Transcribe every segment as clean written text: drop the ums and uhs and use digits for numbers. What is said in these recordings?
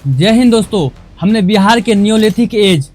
जय हिंद दोस्तों। हमने बिहार के नियोलिथिक एज,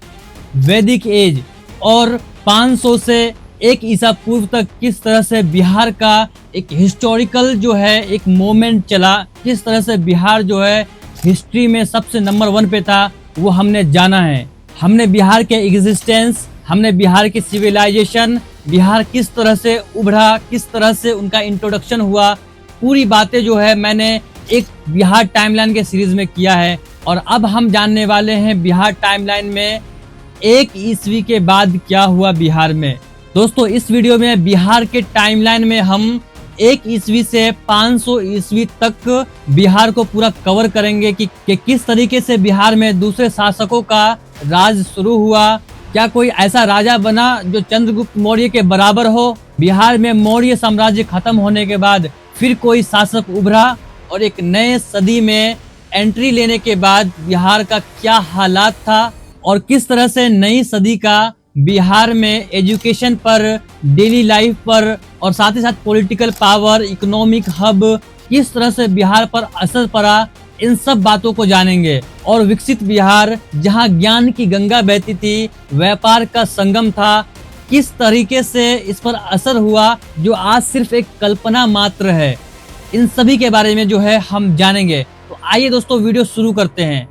वैदिक एज और 500 से 1 ईसा पूर्व तक किस तरह से बिहार का एक हिस्टोरिकल जो है एक मोमेंट चला, किस तरह से बिहार जो है हिस्ट्री में सबसे नंबर 1 पे था, वो हमने जाना है। हमने बिहार के एग्जिस्टेंस, हमने बिहार की सिविलाइजेशन, बिहार किस तरह से उभरा, किस तरह से उनका इंट्रोडक्शन हुआ, पूरी बातें जो है मैंने एक बिहार टाइमलाइन के सीरीज में किया है। और अब हम जानने वाले हैं बिहार टाइमलाइन में 1 ईस्वी के बाद क्या हुआ बिहार में। दोस्तों, इस वीडियो में बिहार के टाइमलाइन में हम 1 ईस्वी से 500 ईस्वी तक बिहार को पूरा कवर करेंगे कि किस तरीके से बिहार में दूसरे शासकों का राज शुरू हुआ। क्या कोई ऐसा राजा बना जो चंद्रगुप्त मौर्य के बराबर हो? बिहार में मौर्य साम्राज्य खत्म होने के बाद फिर कोई शासक उभरा और एक नए सदी में एंट्री लेने के बाद बिहार का क्या हालात था और किस तरह से नई सदी का बिहार में एजुकेशन पर, डेली लाइफ पर और साथ ही साथ पॉलिटिकल पावर, इकोनॉमिक हब, किस तरह से बिहार पर असर पड़ा, इन सब बातों को जानेंगे। और विकसित बिहार जहां ज्ञान की गंगा बहती थी, व्यापार का संगम था, किस तरीके से इस पर असर हुआ जो आज सिर्फ एक कल्पना मात्र है, इन सभी के बारे में जो है हम जानेंगे। तो आइए दोस्तों, वीडियो शुरू करते हैं।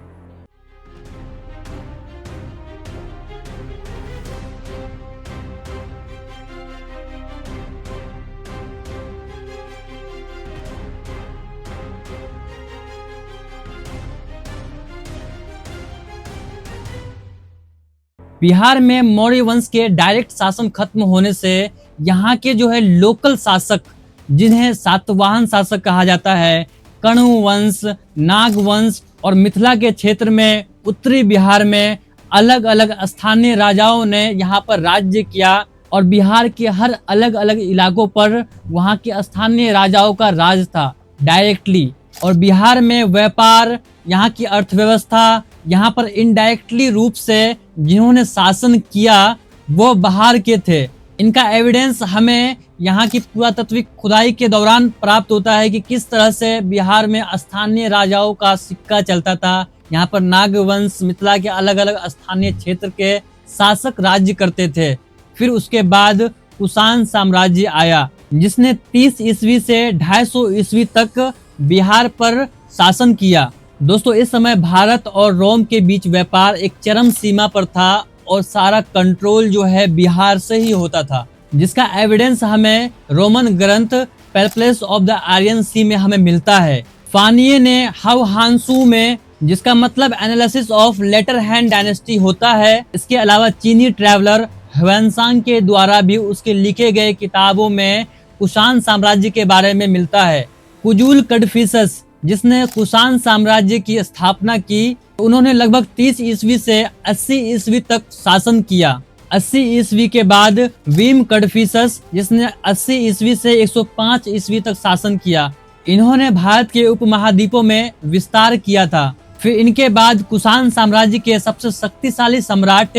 बिहार में मौर्य वंश के डायरेक्ट शासन खत्म होने से यहाँ के जो है लोकल शासक, जिन्हें सातवाहन शासक कहा जाता है, कण्व वंश, नाग वंश और मिथिला के क्षेत्र में उत्तरी बिहार में अलग अलग स्थानीय राजाओं ने यहाँ पर राज्य किया और बिहार के हर अलग अलग इलाकों पर वहाँ के स्थानीय राजाओं का राज था डायरेक्टली। और बिहार में व्यापार, यहाँ की अर्थव्यवस्था, यहाँ पर इनडायरेक्टली रूप से जिन्होंने शासन किया वो बाहर के थे। इनका एविडेंस हमें यहाँ की पुरातात्विक खुदाई के दौरान प्राप्त होता है कि किस तरह से बिहार में स्थानीय राजाओं का सिक्का चलता था। यहाँ पर नागवंश, मिथिला के अलग अलग स्थानीय क्षेत्र के शासक राज्य करते थे। फिर उसके बाद कुषाण साम्राज्य आया जिसने 30 ईस्वी से 250 ईस्वी तक बिहार पर शासन किया। दोस्तों, इस समय भारत और रोम के बीच व्यापार एक चरम सीमा पर था और सारा कंट्रोल जो है बिहार से ही होता था, जिसका एविडेंस हमें रोमन ग्रंथ पेरिप्लस ऑफ द आर्यन सी में हमें मिलता है। फानिये ने हाउ हांसू में, जिसका मतलब analysis of later Han dynasty होता है। इसके अलावा चीनी ट्रैवलर ह्वेनसांग के द्वारा भी उसके लिखे गए किताबों में कुषाण साम्राज्य के बारे में मिलता है। कुजुल कड़फिसस, जिसने कुषाण साम्राज्य की स्थापना की, उन्होंने लगभग 30 ईस्वी से 80 ईस्वी तक शासन किया। 80 ईस्वी के बाद वीम कड़फिसस, जिसने 80 ईस्वी से 105 ईस्वी तक शासन किया। इन्होंने भारत के उपमहाद्वीपों में विस्तार किया था। फिर इनके बाद कुषाण साम्राज्य के सबसे शक्तिशाली सम्राट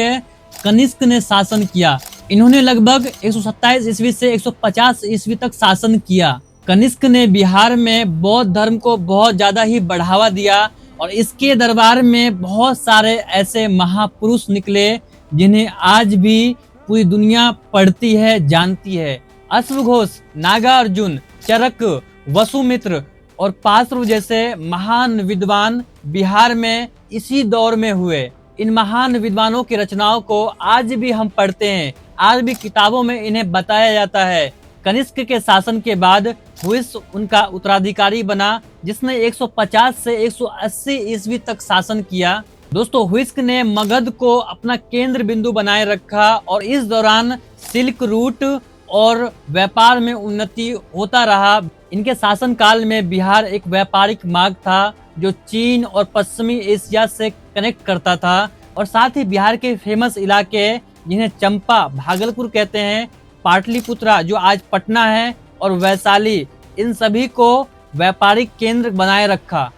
कनिष्क ने शासन किया। इन्होंने लगभग 127 ईस्वी से 150 ईस्वी तक शासन किया। कनिष्क ने बिहार में बौद्ध धर्म को बहुत ज्यादा ही बढ़ावा दिया और इसके दरबार में बहुत सारे ऐसे महापुरुष निकले जिन्हें आज भी पूरी दुनिया पढ़ती है, जानती है। अश्वघोष, नागार्जुन, चरक, वसुमित्र और पार्श्व जैसे महान विद्वान बिहार में इसी दौर में हुए। इन महान विद्वानों की रचनाओं को आज भी हम पढ़ते हैं, आज भी किताबों में इन्हें बताया जाता है। कनिष्क के शासन के बाद हुइस उनका उत्तराधिकारी बना, जिसने 150 से 180 ईस्वी तक शासन किया। दोस्तों, हुइस्क ने मगध को अपना केंद्र बिंदु बनाए रखा और इस दौरान सिल्क रूट और व्यापार में उन्नति होता रहा। इनके शासन काल में बिहार एक व्यापारिक मार्ग था जो चीन और पश्चिमी एशिया से कनेक्ट करता था। और साथ ही बिहार के फेमस इलाके, जिन्हें चंपा, भागलपुर कहते हैं, पाटलिपुत्रा जो आज पटना है, और वैशाली, इन सभी को व्यापारिक केंद्र बनाए रखा।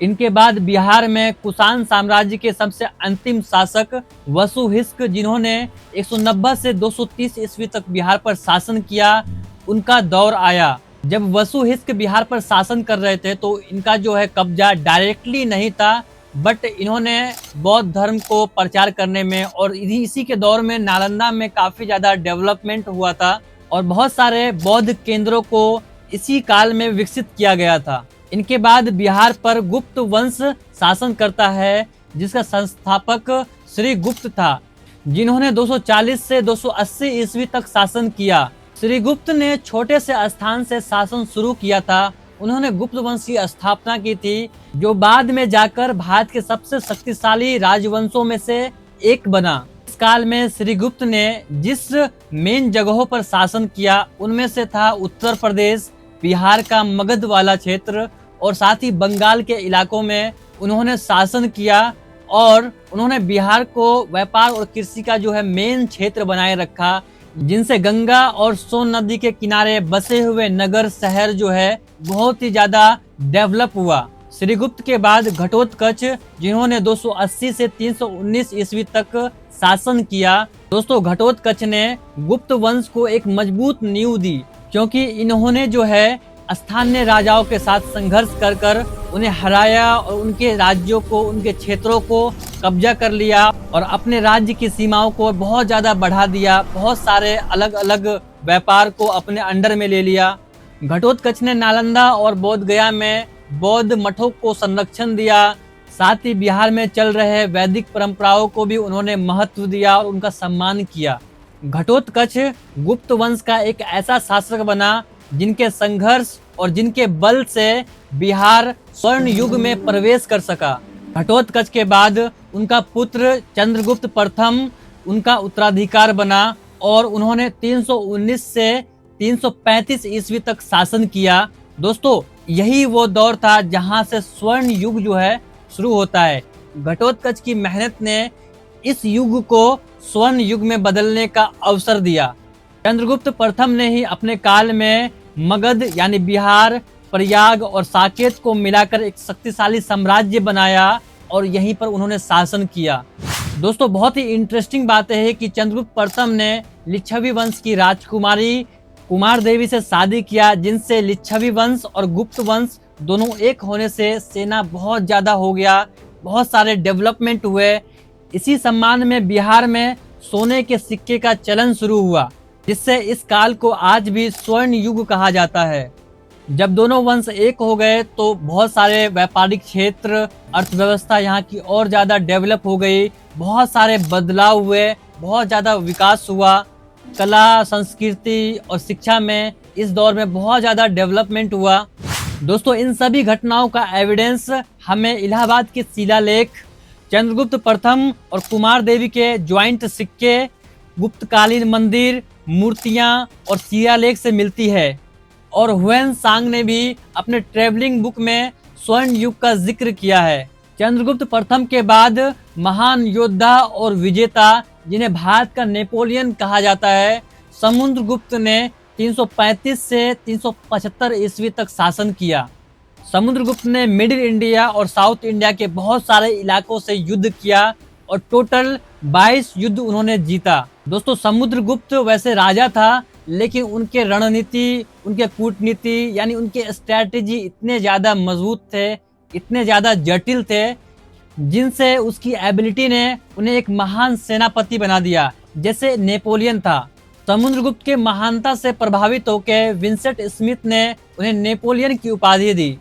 इनके बाद बिहार में कुषाण साम्राज्य के सबसे अंतिम शासक वसुहिस्क, जिन्होंने 190 से 230 ईस्वी तक बिहार पर शासन किया, उनका दौर आया। जब वसुहिस्क बिहार पर शासन कर रहे थे तो इनका जो है कब्जा डायरेक्टली नहीं था, बट इन्होंने बौद्ध धर्म को प्रचार करने में और इसी के दौर में नालंदा में काफी ज्यादा डेवलपमेंट हुआ था और बहुत सारे बौद्ध केंद्रों को इसी काल में विकसित किया गया था। इनके बाद बिहार पर गुप्त वंश शासन करता है, जिसका संस्थापक श्री गुप्त था, जिन्होंने 240 से 280 ईस्वी तक शासन किया। श्री गुप्त ने छोटे से स्थान से शासन शुरू किया था। उन्होंने गुप्त वंश की स्थापना की थी, जो बाद में जाकर भारत के सबसे शक्तिशाली राजवंशों में से एक बना। इस काल में श्री गुप्त ने जिस मेन जगहों पर शासन किया उनमें से था उत्तर प्रदेश, बिहार का मगध वाला क्षेत्र और साथ ही बंगाल के इलाकों में उन्होंने शासन किया और उन्होंने बिहार को व्यापार और कृषि का जो है मेन क्षेत्र बनाए रखा, जिनसे गंगा और सोन नदी के किनारे बसे हुए नगर शहर जो है बहुत ही ज्यादा डेवलप हुआ। श्रीगुप्त के बाद घटोत्कच, जिन्होंने 280 से 319 ईस्वी तक शासन किया। दोस्तों, घटोत्कच ने गुप्त वंश को एक मजबूत नींव दी, क्योंकि इन्होंने जो है स्थानीय राजाओं के साथ संघर्ष कर कर उन्हें हराया और उनके राज्यों को, उनके क्षेत्रों को कब्जा कर लिया और अपने राज्य की सीमाओं को बहुत ज्यादा बढ़ा दिया। बहुत सारे अलग अलग व्यापार को अपने अंडर में ले लिया। घटोत्कच ने नालंदा और बोध गया में बौद्ध मठों को संरक्षण दिया। साथ ही बिहार में चल रहे वैदिक परंपराओं को भी उन्होंने महत्व दिया और उनका सम्मान किया। घटोत्कच गुप्त वंश का एक ऐसा शासक बना जिनके संघर्ष और जिनके बल से बिहार स्वर्ण युग में प्रवेश कर सका। घटोत्कच के बाद उनका पुत्र चंद्रगुप्त प्रथम उनका उत्तराधिकार बना और उन्होंने 319 से 335 ईस्वी तक शासन किया। दोस्तों, यही वो दौर था जहां से स्वर्ण युग जो है शुरू होता है। घटोत्कच की मेहनत ने इस युग को स्वर्ण युग में बदलने का अवसर दिया। चंद्रगुप्त प्रथम ने ही अपने काल में मगध यानी बिहार, प्रयाग और साकेत को मिलाकर एक शक्तिशाली साम्राज्य बनाया और यहीं पर उन्होंने शासन किया। दोस्तों, बहुत ही इंटरेस्टिंग बात है कि चंद्रगुप्त प्रथम ने लिच्छवी वंश की राजकुमारी कुमार देवी से शादी किया, जिनसे लिच्छवी वंश और गुप्त वंश दोनों एक होने से सेना बहुत ज्यादा हो गया, बहुत सारे डेवलपमेंट हुए। इसी सम्मान में बिहार में सोने के सिक्के का चलन शुरू हुआ, जिससे इस काल को आज भी स्वर्ण युग कहा जाता है। जब दोनों वंश एक हो गए तो बहुत सारे व्यापारिक क्षेत्र, अर्थव्यवस्था यहाँ की और ज्यादा डेवलप हो गई, बहुत सारे बदलाव हुए, बहुत ज्यादा विकास हुआ। कला, संस्कृति और शिक्षा में इस दौर में बहुत ज्यादा डेवलपमेंट हुआ। दोस्तों, इन सभी घटनाओं का एविडेंस हमें इलाहाबाद के शिलालेख, चंद्रगुप्त प्रथम और कुमार देवी के ज्वाइंट सिक्के, गुप्तकालीन मंदिर, मूर्तियां और शिलालेख से मिलती है। और हुएन सांग ने भी अपने ट्रेवलिंग बुक में स्वर्ण युग का जिक्र किया है। चंद्रगुप्त प्रथम के बाद महान योद्धा और विजेता, जिन्हें भारत का नेपोलियन कहा जाता है, समुद्रगुप्त ने 335 से 375 ईस्वी तक शासन किया। समुद्रगुप्त ने मिडिल इंडिया और साउथ इंडिया के बहुत सारे इलाकों से युद्ध किया और टोटल 22 युद्ध उन्होंने जीता। दोस्तों, समुद्रगुप्त वैसे राजा था, लेकिन उनके रणनीति, उनके कूटनीति यानी उनके स्ट्रैटेजी इतने ज्यादा मजबूत थे, इतने ज्यादा जटिल थे, जिनसे उसकी एबिलिटी ने उन्हें एक महान सेनापति बना दिया, जैसे नेपोलियन था। समुद्रगुप्त के महानता से प्रभावित होकर विंसेंट स्मिथ ने उन्हें नेपोलियन की उपाधि दी।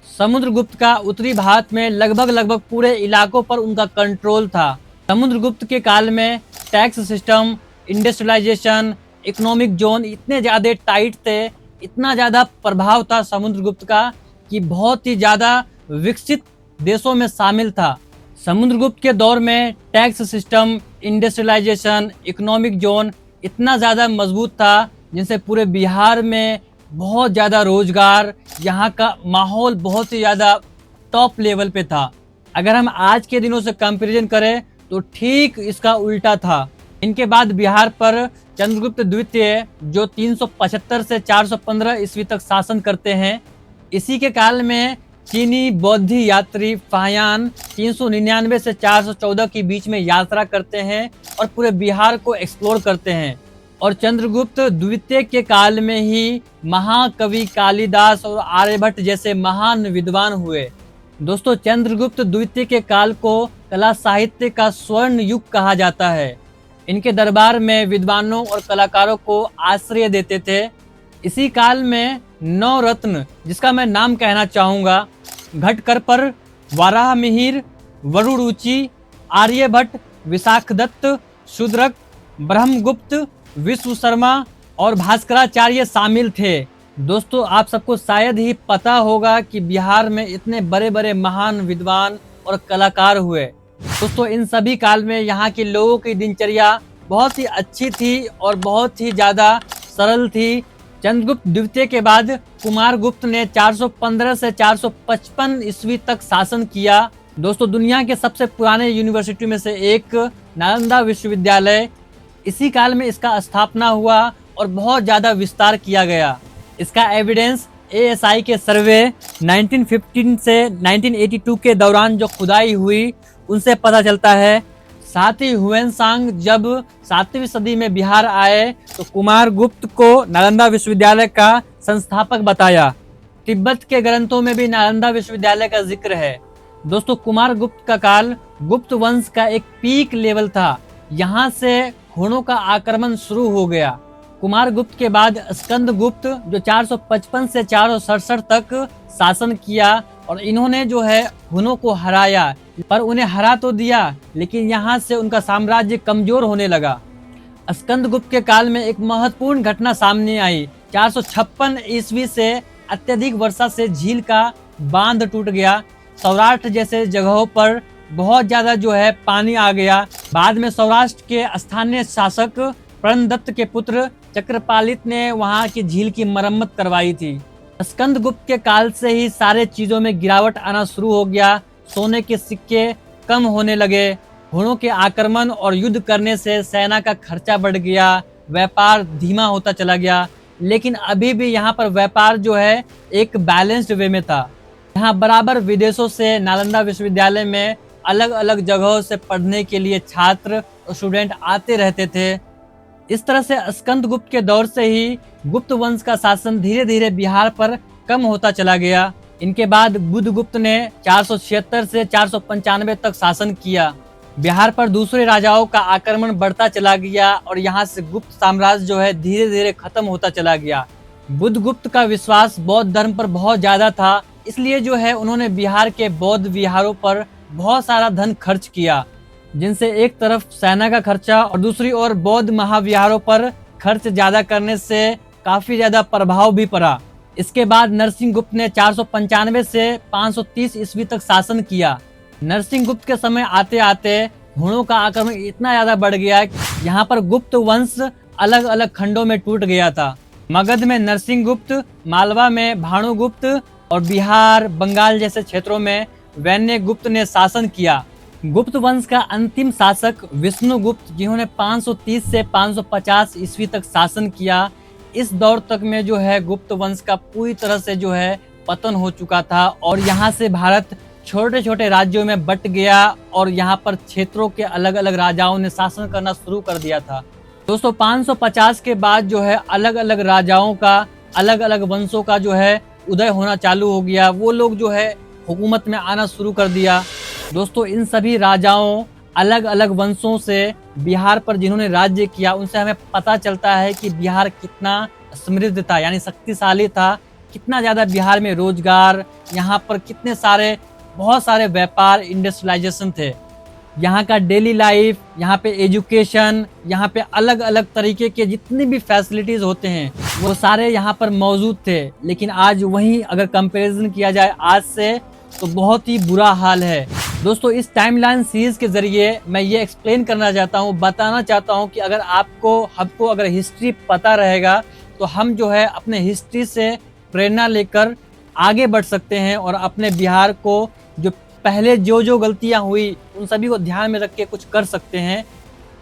समुद्रगुप्त का उत्तरी भारत में लगभग पूरे इलाकों पर उनका कंट्रोल था। समुद्रगुप्त के काल में tax system, industrialisation, economic zone इतने ज्यादा टाइट थे, इतना ज्यादा प्रभाव था समुद्रगुप्त का कि बहुत ही ज्यादा विकसित देशों में शामिल था। समुद्रगुप्त के दौर में tax system, industrialisation, economic zone इतना ज़्यादा मजबूत था, जिनसे पूरे बिहार में बहुत ज़्यादा रोजगार, यहाँ का माहौल बहुत ही ज़्यादा टॉप लेवल पे था। अगर हम आज के दिनों से कंपैरिजन करें तो ठीक इसका उल्टा था। इनके बाद बिहार पर चंद्रगुप्त द्वितीय, जो 375 से 415 ईस्वी तक शासन करते हैं। इसी के काल में चीनी बौद्ध यात्री फाहियान 399 से 414 के बीच में यात्रा करते हैं और पूरे बिहार को एक्सप्लोर करते हैं। और चंद्रगुप्त द्वितीय के काल में ही महाकवि कालिदास और आर्यभट्ट जैसे महान विद्वान हुए। दोस्तों चंद्रगुप्त द्वितीय के काल को कला साहित्य का स्वर्ण युग कहा जाता है। इनके दरबार में विद्वानों और कलाकारों को आश्रय देते थे। इसी काल में 9 रत्न, जिसका मैं नाम कहना चाहूंगा, घटकरपर, वाराह मिहिर, वरुरुचि, आर्यभट्ट, विशाखदत्त, शूद्रक, ब्रह्मगुप्त, विश्व शर्मा और भास्कराचार्य शामिल थे। दोस्तों आप सबको शायद ही पता होगा कि बिहार में इतने बड़े बड़े महान विद्वान और कलाकार हुए। दोस्तों इन सभी काल में यहाँ के लोगों की दिनचर्या बहुत ही अच्छी थी और बहुत ही ज़्यादा सरल थी। चंद्रगुप्त द्वितीय के बाद कुमारगुप्त ने 415 से 455 ईस्वी तक शासन किया। दोस्तों दुनिया के सबसे पुराने यूनिवर्सिटी में से एक नालंदा विश्वविद्यालय, इसी काल में इसका स्थापना हुआ और बहुत ज़्यादा विस्तार किया गया। इसका एविडेंस ASI के सर्वे 1915 से 1982 के दौरान जो खुदाई हुई उनसे पता चलता है। साथ ही हुएनसांग जब 7वीं सदी में बिहार आए तो कुमारगुप्त को नालंदा विश्वविद्यालय का संस्थापक बताया। तिब्बत के ग्रंथों में भी नालंदा विश्वविद्यालय का जिक्र है। दोस्तों कुमारगुप्त का काल गुप्त वंश का एक पीक लेवल था। यहाँ से हुनों का आक्रमण शुरू हो गया। कुमारगुप्त के बाद स्कंदगुप्त जो 455 से 467 तक शासन किया और इन्होंने जो है हुनों को हराया, पर उन्हें हरा तो दिया लेकिन यहाँ से उनका साम्राज्य कमजोर होने लगा। स्कंदगुप्त के काल में एक महत्वपूर्ण घटना सामने आई। 456 ईस्वी से अत्यधिक वर्षा से झील का बांध टूट गया। सौराष्ट्र जैसे जगहों पर बहुत ज्यादा जो है पानी आ गया। बाद में सौराष्ट्र के स्थानीय शासक प्रणदत्त के पुत्र चक्रपालित ने वहां की झील की मरम्मत करवाई थी। स्कंदगुप्त के काल से ही सारे चीजों में गिरावट आना शुरू हो गया। सोने के सिक्के कम होने लगे। हुनों के आक्रमण और युद्ध करने से सेना का खर्चा बढ़ गया। व्यापार धीमा होता चला गया। लेकिन अभी भी यहाँ पर व्यापार जो है एक बैलेंस्ड वे में था। यहाँ बराबर विदेशों से नालंदा विश्वविद्यालय में अलग अलग जगहों से पढ़ने के लिए छात्र और स्टूडेंट आते रहते थे। इस तरह से स्कंदगुप्त के दौर से ही गुप्त वंश का शासन धीरे धीरे बिहार पर कम होता चला गया। इनके बाद बुधगुप्त ने 476 से 495 तक शासन किया। बिहार पर दूसरे राजाओं का आक्रमण बढ़ता चला गया और यहाँ से गुप्त साम्राज्य जो है धीरे धीरे खत्म होता चला गया। बुधगुप्त का विश्वास बौद्ध धर्म पर बहुत ज्यादा था, इसलिए जो है उन्होंने बिहार के बौद्ध विहारों पर बहुत सारा धन खर्च किया, जिनसे एक तरफ सेना का खर्चा और दूसरी ओर बौद्ध महाविहारों पर खर्च ज्यादा करने से काफी ज्यादा प्रभाव भी पड़ा। इसके बाद नरसिंहगुप्त ने 495 से 530 ईस्वी तक शासन किया। नरसिंहगुप्त के समय आते आते हुनों का आक्रमण इतना ज्यादा बढ़ गया कि यहाँ पर गुप्त वंश अलग अलग खंडों में टूट गया था। मगध में नरसिंहगुप्त, मालवा में भानुगुप्त और बिहार, बंगाल जैसे क्षेत्रों में वैन्यगुप्त ने शासन किया। गुप्त वंश का अंतिम शासक विष्णुगुप्त, जिन्होंने 530 से 550 ईस्वी तक शासन किया। इस दौर तक में जो है गुप्त वंश का पूरी तरह से जो है पतन हो चुका था और यहाँ से भारत छोटे छोटे राज्यों में बट गया और यहाँ पर क्षेत्रों के अलग अलग राजाओं ने शासन करना शुरू कर दिया था। दोस्तों 550 के बाद जो है अलग अलग राजाओं का, अलग अलग वंशों का जो है उदय होना चालू हो गया। वो लोग जो है हुकूमत में आना शुरू कर दिया। दोस्तों इन सभी राजाओं, अलग अलग वंशों से बिहार पर जिन्होंने राज्य किया, उनसे हमें पता चलता है कि बिहार कितना समृद्ध था, यानी शक्तिशाली था। कितना ज्यादा बिहार में रोजगार, यहाँ पर कितने सारे बहुत सारे व्यापार, इंडस्ट्रियलाइजेशन थे। यहाँ का डेली लाइफ, यहाँ पे एजुकेशन, यहाँ पे अलग अलग तरीके के जितनी भी फैसिलिटीज होते हैं वो सारे यहाँ पर मौजूद थे। लेकिन आज वहीं अगर कंपैरिजन किया जाए आज से तो बहुत ही बुरा हाल है। दोस्तों इस टाइमलाइन सीरीज के जरिए मैं ये एक्सप्लेन करना चाहता हूँ, बताना चाहता हूँ कि अगर हमको अगर हिस्ट्री पता रहेगा तो हम जो है अपने हिस्ट्री से प्रेरणा लेकर आगे बढ़ सकते हैं और अपने बिहार को जो पहले जो गलतियां हुई उन सभी को ध्यान में रख के कुछ कर सकते हैं।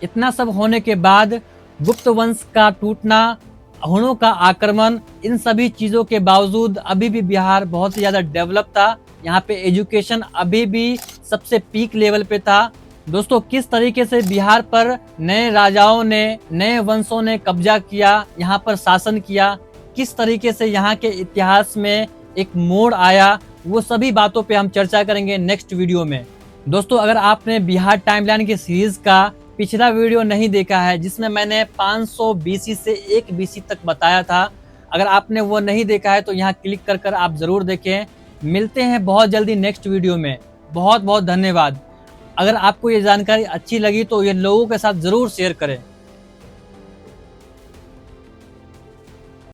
इतना सब होने के बाद गुप्त वंश का टूटना, हुनों का आक्रमण, इन सभी चीज़ों के बावजूद अभी भी बिहार बहुत ही ज़्यादा डेवलप था। यहाँ पे एजुकेशन अभी भी सबसे पीक लेवल पे था। दोस्तों किस तरीके से बिहार पर नए राजाओं ने, नए वंशों ने कब्जा किया, यहाँ पर शासन किया, किस तरीके से यहाँ के इतिहास में एक मोड़ आया, वो सभी बातों पे हम चर्चा करेंगे नेक्स्ट वीडियो में। दोस्तों, अगर आपने बिहार टाइमलाइन की सीरीज का पिछला वीडियो नहीं देखा है, जिसमें मैंने 500 BC से 1 BC तक बताया था, अगर आपने वो नहीं देखा है तो यहाँ क्लिक कर कर आप जरूर देखें। मिलते हैं बहुत जल्दी नेक्स्ट वीडियो में। बहुत बहुत धन्यवाद। अगर आपको ये जानकारी अच्छी लगी तो ये लोगों के साथ जरूर शेयर करें।